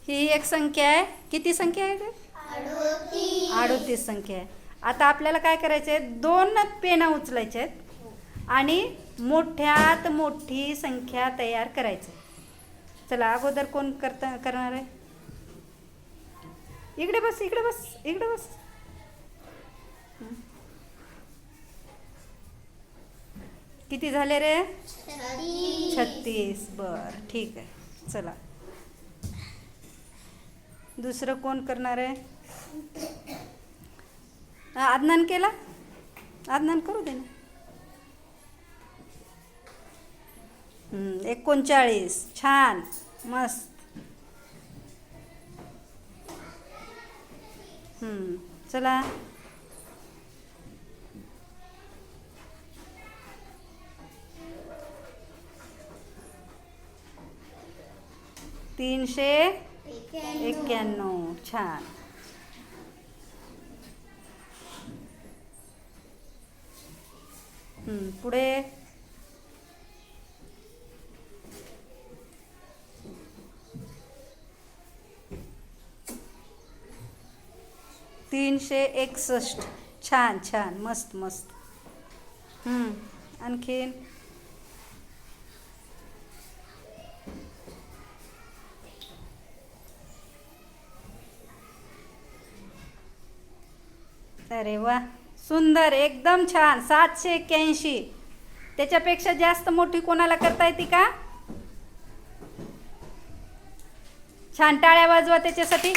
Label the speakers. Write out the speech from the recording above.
Speaker 1: ही एक संख्या आहे. किती संख्या आहे? 38 संख्या आहे. आता आपल्याला काय करायचं आहे, 2 पेना उचलायचे आहेत आणि मोठ्यात मोठी संख्या तयार करायची. चला, अगोदर कोण करणार आहे? इकडे बस, इकडे बस, इकडे बस. किती झाले रे? 36. बर, ठीक आहे. चला, दुसरं कोण करणार आहे? आदनान केला? आदनान करू दे ना. 39. छान, मस्त. चला, तीनशे 91. छान. पुढे 361. छान छान, मस्त मस्त. आणखीन अरे वा, सुंदर, एकदम छान. 781. त्याच्यापेक्षा जास्त मोठी कोणाला करता येते का? छान, टाळ्या वाजवा त्याच्यासाठी.